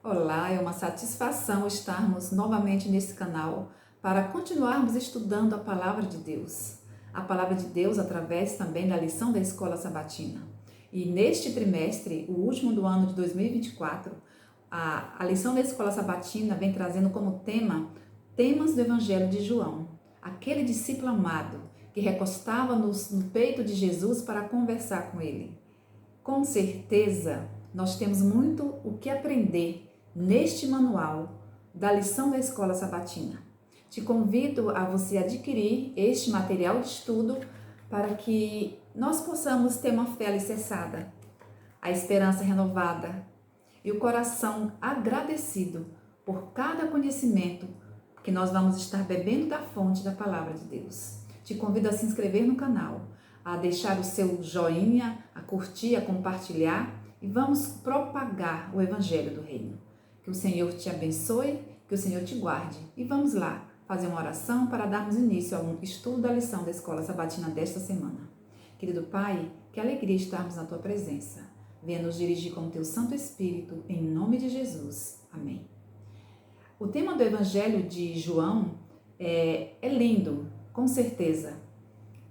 Olá, é uma satisfação estarmos novamente nesse canal para continuarmos estudando a Palavra de Deus. A Palavra de Deus através também da lição da Escola Sabatina. E neste trimestre, o último do ano de 2024, a lição da Escola Sabatina vem trazendo como tema temas do Evangelho de João, aquele discípulo amado que recostava no peito de Jesus para conversar com ele. Com certeza, nós temos muito o que aprender neste manual da lição da Escola Sabatina. Te convido a você adquirir este material de estudo para que nós possamos ter uma fé alicerçada, a esperança renovada e o coração agradecido por cada conhecimento que nós vamos estar bebendo da fonte da Palavra de Deus. Te convido a se inscrever no canal, a deixar o seu joinha, a curtir, a compartilhar e vamos propagar o Evangelho do Reino. Que o Senhor te abençoe, que o Senhor te guarde. E vamos lá fazer uma oração para darmos início a um estudo da lição da Escola Sabatina desta semana. Querido Pai, que alegria estarmos na Tua presença. Venha nos dirigir com o Teu Santo Espírito, em nome de Jesus. Amém. O tema do Evangelho de João é lindo, com certeza.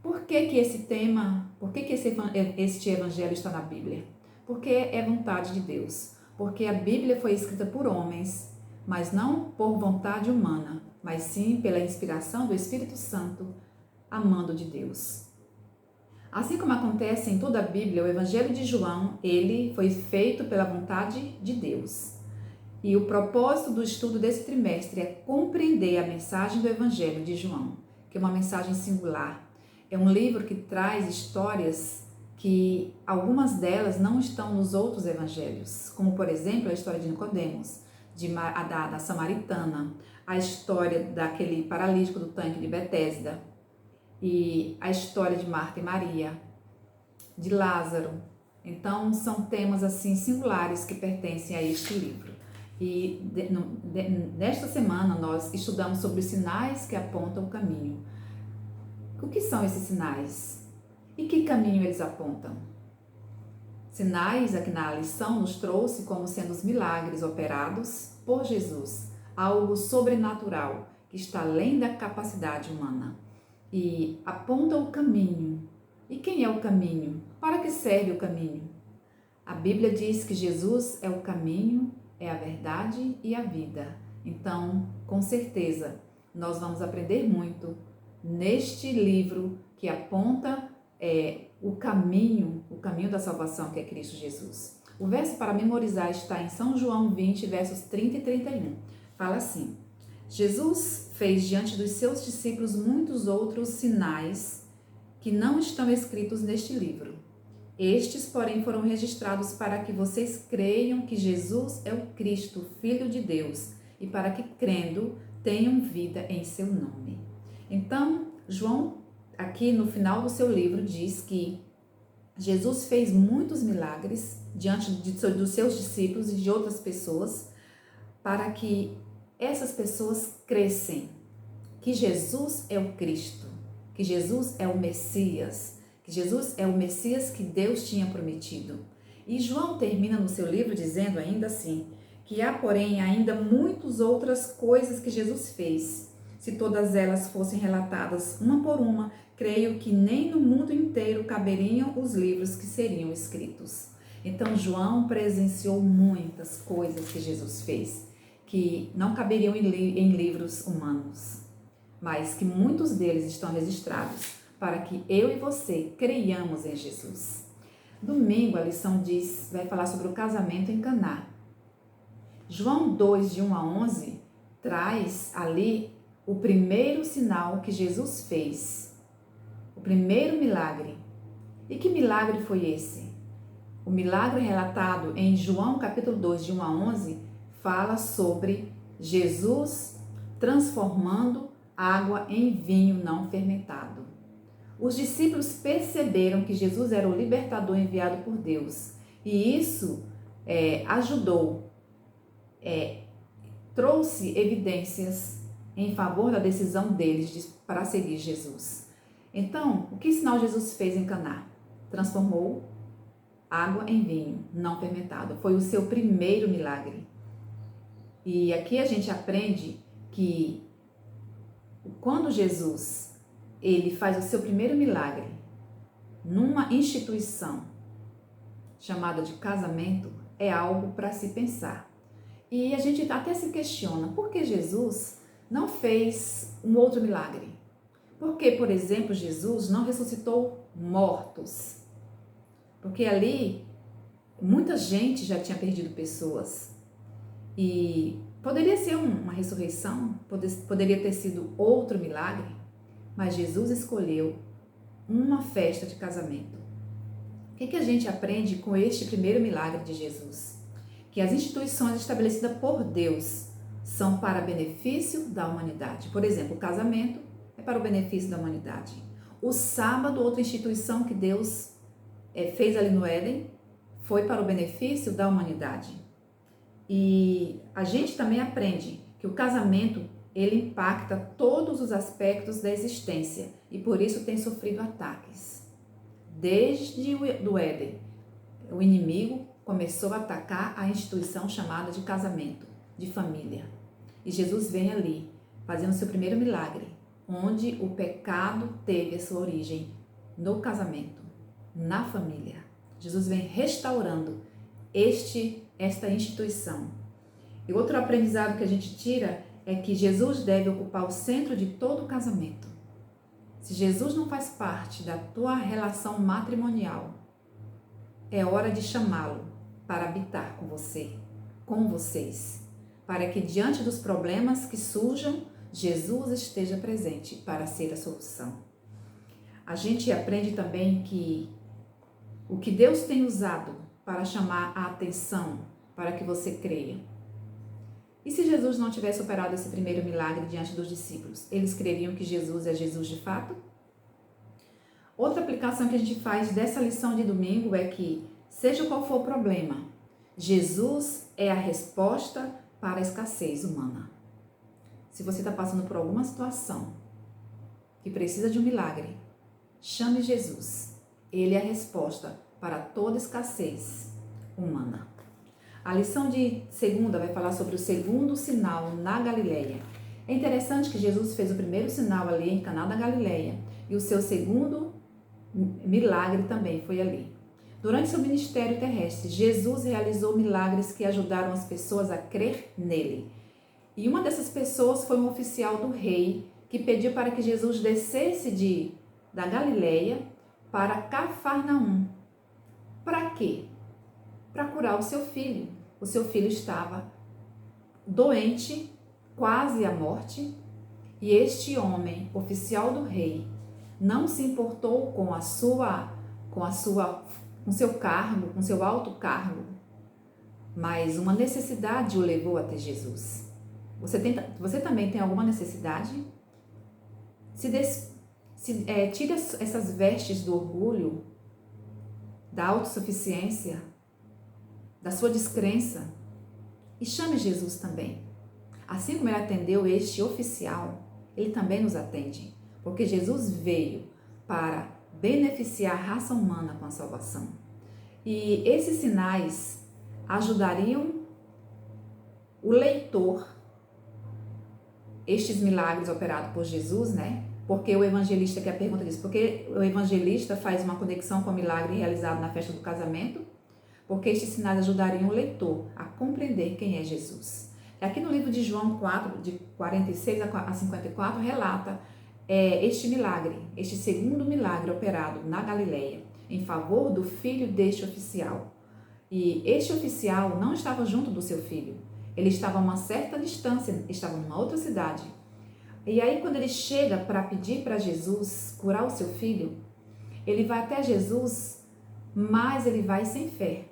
Por que esse tema, por que este Evangelho está na Bíblia? Porque é vontade de Deus. Porque a Bíblia foi escrita por homens, mas não por vontade humana, mas sim pela inspiração do Espírito Santo, amando de Deus. Assim como acontece em toda a Bíblia, o Evangelho de João, ele foi feito pela vontade de Deus. E o propósito do estudo desse trimestre é compreender a mensagem do Evangelho de João, que é uma mensagem singular. É um livro que traz histórias que algumas delas não estão nos outros evangelhos, como por exemplo a história de Nicodemos, da samaritana, a história daquele paralítico do tanque de Betesda, e a história de Marta e Maria, de Lázaro. Então são temas assim singulares que pertencem a este livro. E nesta semana nós estudamos sobre os sinais que apontam o caminho. O que são esses sinais? E que caminho eles apontam? Sinais, aqui na lição, nos trouxe como sendo os milagres operados por Jesus, algo sobrenatural que está além da capacidade humana. E aponta o caminho. E quem é o caminho? Para que serve o caminho? A Bíblia diz que Jesus é o caminho, é a verdade e a vida. Então, com certeza, nós vamos aprender muito neste livro que aponta o caminho da salvação, que é Cristo Jesus. O verso para memorizar está em São João 20, versos 30 e 31. Fala assim: Jesus fez diante dos seus discípulos muitos outros sinais que não estão escritos neste livro. Estes, porém, foram registrados para que vocês creiam que Jesus é o Cristo, Filho de Deus, e para que, crendo, tenham vida em seu nome. Então, João, aqui no final do seu livro, diz que Jesus fez muitos milagres diante dos seus discípulos e de outras pessoas, para que essas pessoas crescem que Jesus é o Cristo, que Jesus é o Messias, que Jesus é o Messias que Deus tinha prometido. E João termina no seu livro dizendo ainda assim, que há, porém, ainda muitas outras coisas que Jesus fez. Se todas elas fossem relatadas uma por uma, creio que nem no mundo inteiro caberiam os livros que seriam escritos. Então, João presenciou muitas coisas que Jesus fez, que não caberiam em livros humanos, mas que muitos deles estão registrados para que eu e você creiamos em Jesus. Domingo a lição vai falar sobre o casamento em Caná. João 2, de 1 a 11, traz ali o primeiro sinal que Jesus fez, o primeiro milagre. E que milagre foi esse? O milagre relatado em João capítulo 2, de 1 a 11, fala sobre Jesus transformando água em vinho não fermentado. Os discípulos perceberam que Jesus era o libertador enviado por Deus, e isso ajudou, trouxe evidências em favor da decisão deles para seguir Jesus. Então, o que sinal Jesus fez em Caná? Transformou água em vinho não fermentado. Foi o seu primeiro milagre. E aqui a gente aprende que quando Jesus ele faz o seu primeiro milagre numa instituição chamada de casamento, é algo para se pensar. E a gente até se questiona, por que Jesus não fez um outro milagre? Por que, por exemplo, Jesus não ressuscitou mortos? Porque ali muita gente já tinha perdido pessoas. E poderia ser uma ressurreição, poderia ter sido outro milagre, mas Jesus escolheu uma festa de casamento. O que a gente aprende com este primeiro milagre de Jesus? Que as instituições estabelecidas por Deus são para benefício da humanidade. Por exemplo, o casamento é para o benefício da humanidade. O sábado, outra instituição que Deus fez ali no Éden, foi para o benefício da humanidade. E a gente também aprende que o casamento, ele impacta todos os aspectos da existência e por isso tem sofrido ataques. Desde o Éden, o inimigo começou a atacar a instituição chamada de casamento, de família. E Jesus vem ali, fazendo seu primeiro milagre, onde o pecado teve a sua origem no casamento, na família. Jesus vem restaurando esta instituição. E outro aprendizado que a gente tira é que Jesus deve ocupar o centro de todo o casamento. Se Jesus não faz parte da tua relação matrimonial, é hora de chamá-lo para habitar com você, com vocês, para que diante dos problemas que surjam, Jesus esteja presente para ser a solução. A gente aprende também que o que Deus tem usado para chamar a atenção, para que você creia. E se Jesus não tivesse operado esse primeiro milagre diante dos discípulos, eles creriam que Jesus é Jesus de fato? Outra aplicação que a gente faz dessa lição de domingo é que, seja qual for o problema, Jesus é a resposta para a escassez humana. Se você está passando por alguma situação que precisa de um milagre, chame Jesus. Ele é a resposta para toda escassez humana. A lição de segunda vai falar sobre o segundo sinal na Galileia. É interessante que Jesus fez o primeiro sinal ali em Caná da Galileia e o seu segundo milagre também foi ali. Durante seu ministério terrestre, Jesus realizou milagres que ajudaram as pessoas a crer nele. E uma dessas pessoas foi um oficial do rei que pediu para que Jesus descesse da Galileia para Cafarnaum. Para quê? Para curar o seu filho. O seu filho estava doente, quase à morte, e este homem, oficial do rei, não se importou com seu cargo, com seu alto cargo, mas uma necessidade o levou até Jesus. Você também tem alguma necessidade? Tire essas vestes do orgulho, da autossuficiência, da sua descrença e chame Jesus também. Assim como ele atendeu este oficial, ele também nos atende, porque Jesus veio para beneficiar a raça humana com a salvação. E esses sinais ajudariam o leitor, estes milagres operados por Jesus, né? Porque o evangelista, que é a pergunta diz, porque o evangelista faz uma conexão com o milagre realizado na festa do casamento? Porque estes sinais ajudariam o leitor a compreender quem é Jesus. Aqui no livro de João 4, de 46 a 54, relata este milagre, este segundo milagre operado na Galileia, em favor do filho deste oficial. E este oficial não estava junto do seu filho, ele estava a uma certa distância, estava numa outra cidade. E aí, quando ele chega para pedir para Jesus curar o seu filho, ele vai até Jesus, mas ele vai sem fé.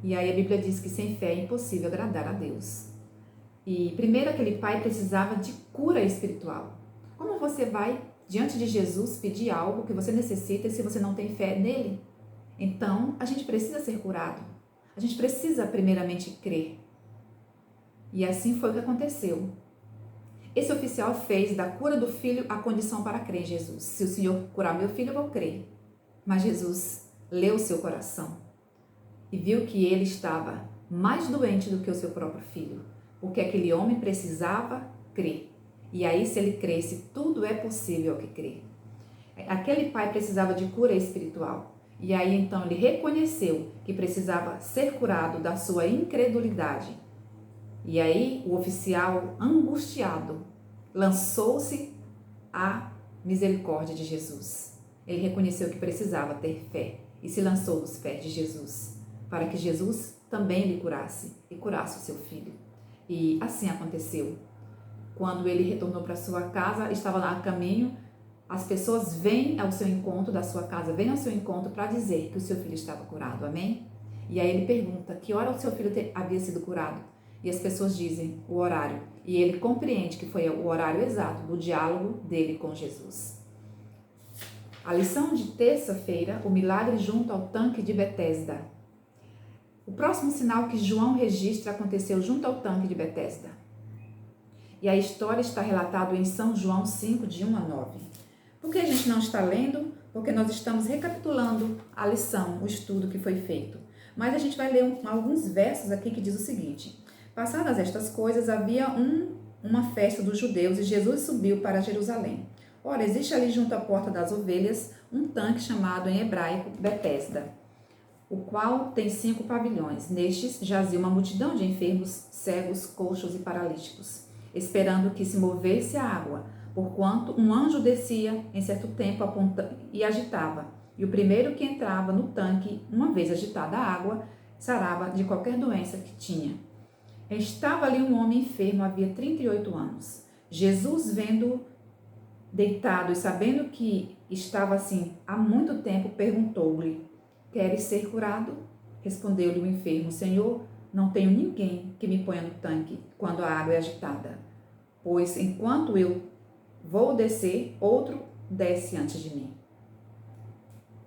E aí a Bíblia diz que sem fé é impossível agradar a Deus. E primeiro aquele pai precisava de cura espiritual. Como você vai diante de Jesus pedir algo que você necessita se você não tem fé nele? Então, a gente precisa ser curado. A gente precisa primeiramente crer. E assim foi o que aconteceu. Esse oficial fez da cura do filho a condição para crer em Jesus. Se o Senhor curar meu filho, eu vou crer. Mas Jesus leu seu coração e viu que ele estava mais doente do que o seu próprio filho, porque aquele homem precisava crer. E aí, se ele cresce, tudo é possível ao que crê. Aquele pai precisava de cura espiritual. E aí, então, ele reconheceu que precisava ser curado da sua incredulidade. E aí, o oficial, angustiado, lançou-se à misericórdia de Jesus. Ele reconheceu que precisava ter fé e se lançou aos pés de Jesus, para que Jesus também lhe curasse e curasse o seu filho. E assim aconteceu. Quando ele retornou para sua casa, estava lá a caminho, as pessoas vêm ao seu encontro, da sua casa, vêm ao seu encontro para dizer que o seu filho estava curado, amém? E aí ele pergunta que hora o seu filho havia sido curado. E as pessoas dizem o horário. E ele compreende que foi o horário exato do diálogo dele com Jesus. A lição de terça-feira, o milagre junto ao tanque de Betesda. O próximo sinal que João registra aconteceu junto ao tanque de Betesda. E a história está relatada em São João 5, de 1 a 9. Por que a gente não está lendo? Porque nós estamos recapitulando a lição, o estudo que foi feito. Mas a gente vai ler alguns versos aqui que diz o seguinte: passadas estas coisas, havia uma festa dos judeus e Jesus subiu para Jerusalém. Ora, existe ali junto à porta das ovelhas um tanque chamado em hebraico Betesda, o qual tem 5 pavilhões. Nestes jazia uma multidão de enfermos, cegos, coxos e paralíticos, esperando que se movesse a água, porquanto um anjo descia em certo tempo e agitava. E o primeiro que entrava no tanque, uma vez agitada a água, sarava de qualquer doença que tinha. Estava ali um homem enfermo, havia 38 anos. Jesus, vendo deitado e sabendo que estava assim há muito tempo, perguntou-lhe: queres ser curado? Respondeu-lhe o enfermo: Senhor, não tenho ninguém que me ponha no tanque quando a água é agitada, pois enquanto eu vou descer, outro desce antes de mim.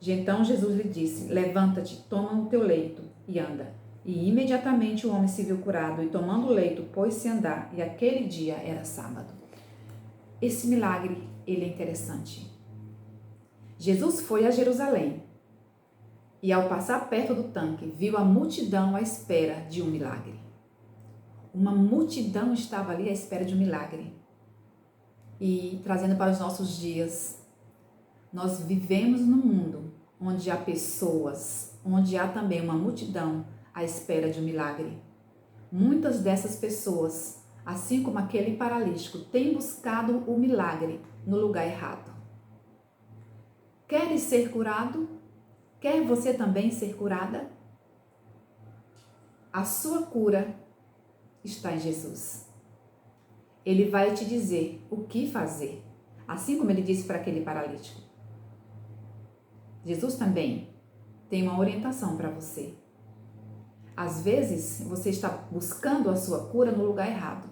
Então Jesus lhe disse: levanta-te, toma o teu leito e anda. E imediatamente o homem se viu curado e, tomando o leito, pôs-se a andar, e aquele dia era sábado. Esse milagre, ele é interessante. Jesus foi a Jerusalém e, ao passar perto do tanque, viu a multidão à espera de um milagre. Uma multidão estava ali à espera de um milagre. E trazendo para os nossos dias, nós vivemos num mundo onde há pessoas, onde há também uma multidão à espera de um milagre. Muitas dessas pessoas, assim como aquele paralítico, têm buscado o milagre no lugar errado. Queres ser curado? Quer você também ser curada? A sua cura está em Jesus. Ele vai te dizer o que fazer, assim como ele disse para aquele paralítico. Jesus também tem uma orientação para você. Às vezes, você está buscando a sua cura no lugar errado.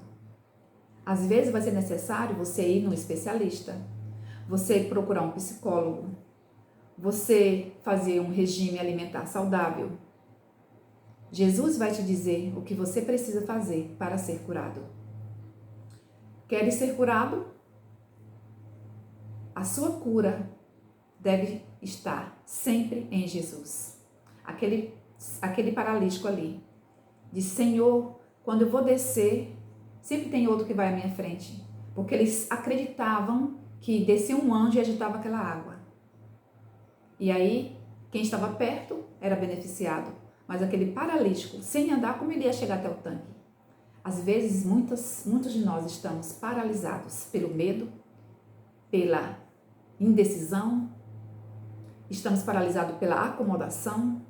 Às vezes, vai ser necessário você ir num especialista, você procurar um psicólogo, você fazer um regime alimentar saudável. Jesus vai te dizer o que você precisa fazer para ser curado. Queres ser curado? A sua cura deve estar sempre em Jesus. Aquele paralítico ali disse: Senhor, quando eu vou descer, sempre tem outro que vai à minha frente, porque eles acreditavam que descia um anjo e agitava aquela água. E aí, quem estava perto era beneficiado, mas aquele paralítico, sem andar, como ele ia chegar até o tanque? Às vezes, muitos de nós estamos paralisados pelo medo, pela indecisão, estamos paralisados pela acomodação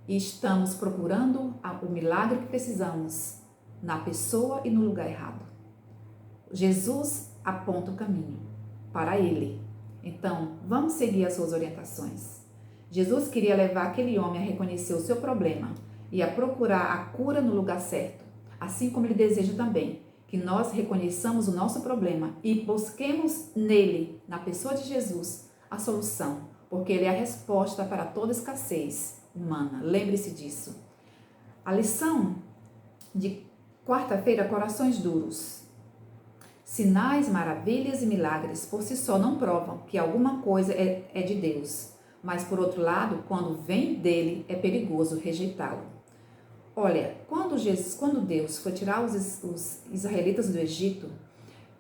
e estamos procurando o milagre que precisamos na pessoa e no lugar errado. Jesus aponta o caminho para ele. Então, vamos seguir as suas orientações. Jesus queria levar aquele homem a reconhecer o seu problema e a procurar a cura no lugar certo, assim como ele deseja também que nós reconheçamos o nosso problema e busquemos nele, na pessoa de Jesus, a solução, porque ele é a resposta para toda escassez humana. Lembre-se disso. A lição de quarta-feira: corações duros. Sinais, maravilhas e milagres por si só não provam que alguma coisa é de Deus, mas por outro lado, quando vem dele, é perigoso rejeitá-lo. Olha, quando Deus foi tirar os israelitas do Egito,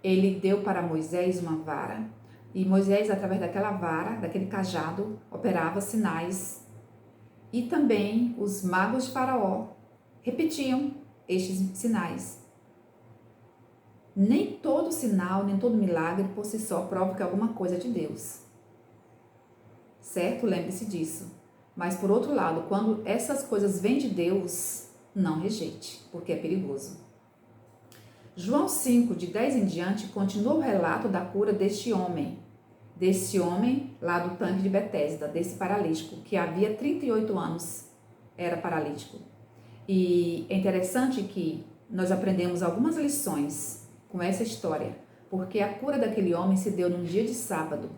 ele deu para Moisés uma vara, e Moisés, através daquela vara, daquele cajado, operava sinais. E também os magos de Faraó repetiam estes sinais. Nem todo sinal, nem todo milagre por si só prova que alguma coisa é de Deus. Certo? Lembre-se disso. Mas por outro lado, quando essas coisas vêm de Deus, não rejeite, porque é perigoso. João 5, de 10 em diante, continua o relato da cura deste homem lá do tanque de Betesda, desse paralítico, que havia 38 anos era paralítico. E é interessante que nós aprendemos algumas lições com essa história, porque a cura daquele homem se deu num dia de sábado.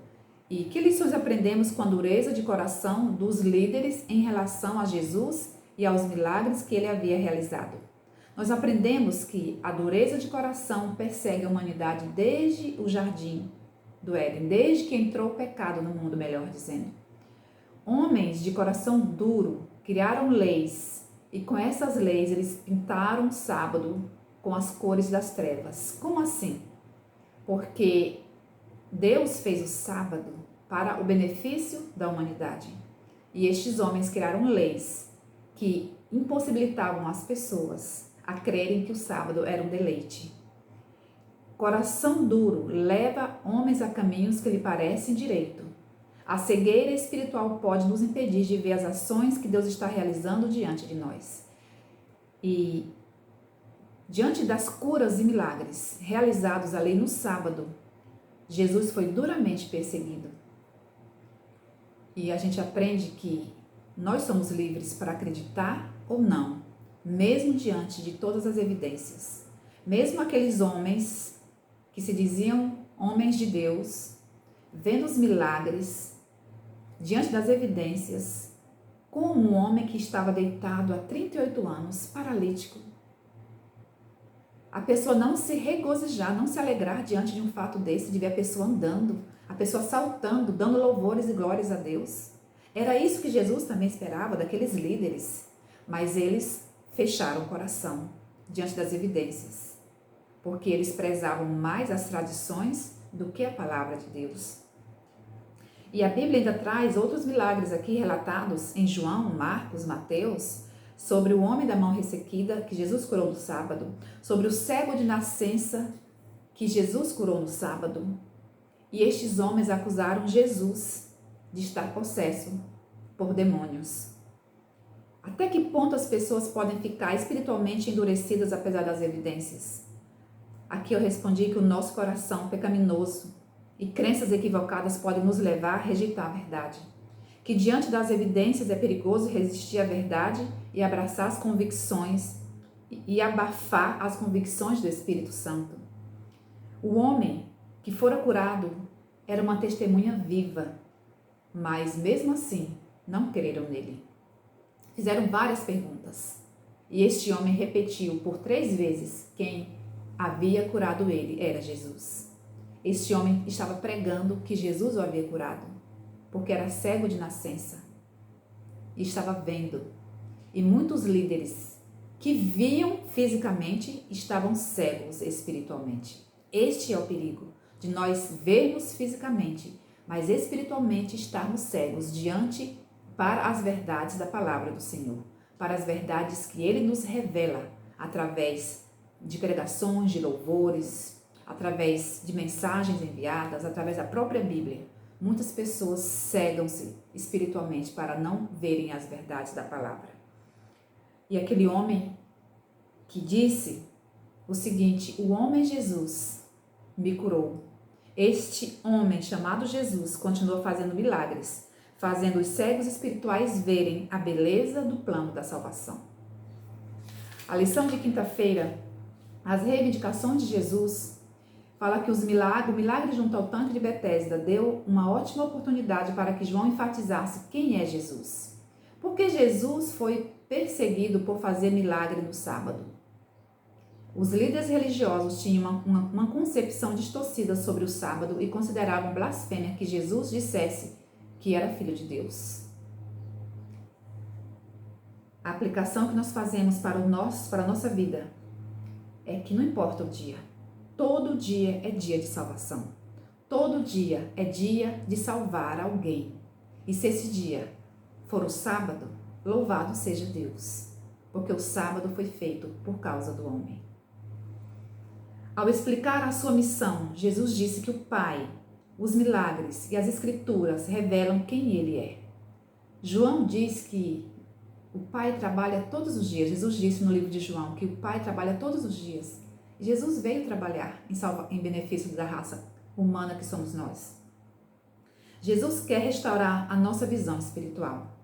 E que lições aprendemos com a dureza de coração dos líderes em relação a Jesus e aos milagres que ele havia realizado? Nós aprendemos que a dureza de coração persegue a humanidade desde o jardim do Éden, desde que entrou o pecado no mundo, melhor dizendo. Homens de coração duro criaram leis e com essas leis eles pintaram o sábado com as cores das trevas. Como assim? Porque Deus fez o sábado para o benefício da humanidade. E estes homens criaram leis que impossibilitavam as pessoas a crerem que o sábado era um deleite. Coração duro leva homens a caminhos que lhe parecem direito. A cegueira espiritual pode nos impedir de ver as ações que Deus está realizando diante de nós. E diante das curas e milagres realizados ali no sábado, Jesus foi duramente perseguido. E a gente aprende que nós somos livres para acreditar ou não, mesmo diante de todas as evidências. Mesmo aqueles homens que se diziam homens de Deus, vendo os milagres, diante das evidências, como um homem que estava deitado há 38 anos, paralítico. A pessoa não se regozijar, não se alegrar diante de um fato desse, de ver a pessoa andando, a pessoa saltando, dando louvores e glórias a Deus. Era isso que Jesus também esperava daqueles líderes, mas eles fecharam o coração diante das evidências, porque eles prezavam mais as tradições do que a palavra de Deus. E a Bíblia ainda traz outros milagres aqui relatados em João, Marcos, Mateus, sobre o homem da mão ressequida que Jesus curou no sábado, sobre o cego de nascença que Jesus curou no sábado. E estes homens acusaram Jesus de estar possesso por demônios. Até que ponto as pessoas podem ficar espiritualmente endurecidas apesar das evidências? Aqui eu respondi que o nosso coração pecaminoso e crenças equivocadas podem nos levar a rejeitar a verdade. Que diante das evidências é perigoso resistir à verdade e abraçar as convicções e abafar as convicções do Espírito Santo. O homem que fora curado era uma testemunha viva, mas mesmo assim não creram nele. Fizeram várias perguntas e este homem repetiu por 3 vezes quem havia curado ele era Jesus. Este homem estava pregando que Jesus o havia curado, porque era cego de nascença e estava vendo. E muitos líderes que viam fisicamente estavam cegos espiritualmente. Este é o perigo de nós vermos fisicamente, mas espiritualmente estarmos cegos diante para as verdades da palavra do Senhor, para as verdades que Ele nos revela através de pregações, de louvores, através de mensagens enviadas, através da própria Bíblia. Muitas pessoas cegam-se espiritualmente para não verem as verdades da palavra. E aquele homem que disse o seguinte: o homem Jesus me curou. Este homem chamado Jesus continua fazendo milagres, fazendo os cegos espirituais verem a beleza do plano da salvação. A lição de quinta-feira, as reivindicações de Jesus, fala que o milagre junto ao tanque de Betesda deu uma ótima oportunidade para que João enfatizasse quem é Jesus. Porque Jesus foi perseguido por fazer milagre no sábado. Os líderes religiosos tinham uma concepção distorcida sobre o sábado e consideravam blasfêmia que Jesus dissesse que era filho de Deus. A aplicação que nós fazemos para a nossa vida é que não importa o dia, todo dia é dia de salvação. Todo dia é dia de salvar alguém. E se esse dia for o sábado, louvado seja Deus, porque o sábado foi feito por causa do homem. Ao explicar a sua missão, Jesus disse que o Pai, os milagres e as Escrituras revelam quem Ele é. João diz que o Pai trabalha todos os dias. Jesus disse no livro de João que o Pai trabalha todos os dias. Jesus veio trabalhar em benefício da raça humana que somos nós. Jesus quer restaurar a nossa visão espiritual.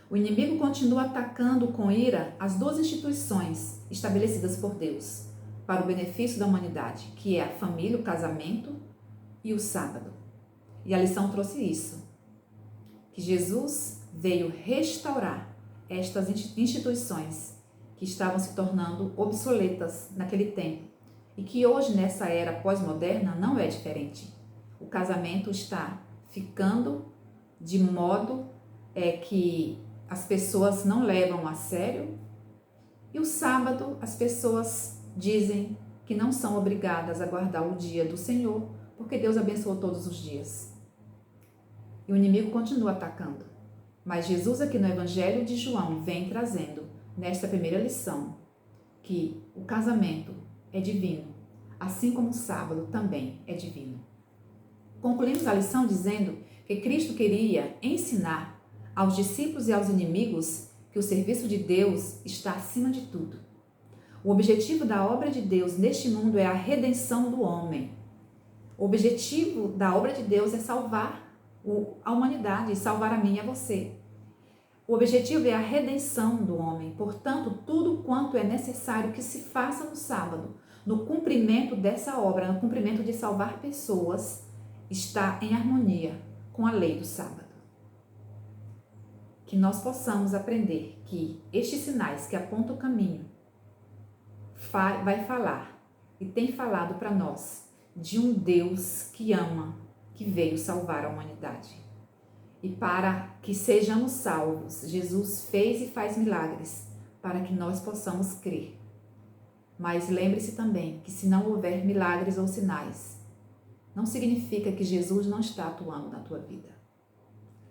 O inimigo continua atacando com ira as duas instituições estabelecidas por Deus para o benefício da humanidade, que é a família, o casamento e o sábado. E a lição trouxe isso, que Jesus veio restaurar estas instituições que estavam se tornando obsoletas naquele tempo e que hoje, nessa era pós-moderna, não é diferente. O casamento está ficando de modo que as pessoas não levam a sério, e o sábado as pessoas dizem que não são obrigadas a guardar o dia do Senhor, porque Deus abençoou todos os dias. E o inimigo continua atacando. Mas Jesus aqui no Evangelho de João vem trazendo, nesta primeira lição, que o casamento é divino, assim como o sábado também é divino. Concluímos a lição dizendo que Cristo queria ensinar aos discípulos e aos inimigos que o serviço de Deus está acima de tudo. O objetivo da obra de Deus neste mundo é a redenção do homem. O objetivo da obra de Deus é salvar a humanidade, salvar a mim e a você. O objetivo é a redenção do homem. Portanto, tudo quanto é necessário que se faça no sábado, no cumprimento dessa obra, no cumprimento de salvar pessoas, está em harmonia com a lei do sábado. Que nós possamos aprender que estes sinais que apontam o caminho vai falar e tem falado para nós de um Deus que ama, que veio salvar a humanidade. E para que sejamos salvos, Jesus fez e faz milagres para que nós possamos crer. Mas lembre-se também que se não houver milagres ou sinais, não significa que Jesus não está atuando na tua vida.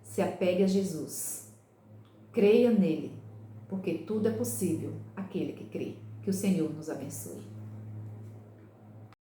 Se apegue a Jesus. Creia nele, porque tudo é possível aquele que crê. Que o Senhor nos abençoe.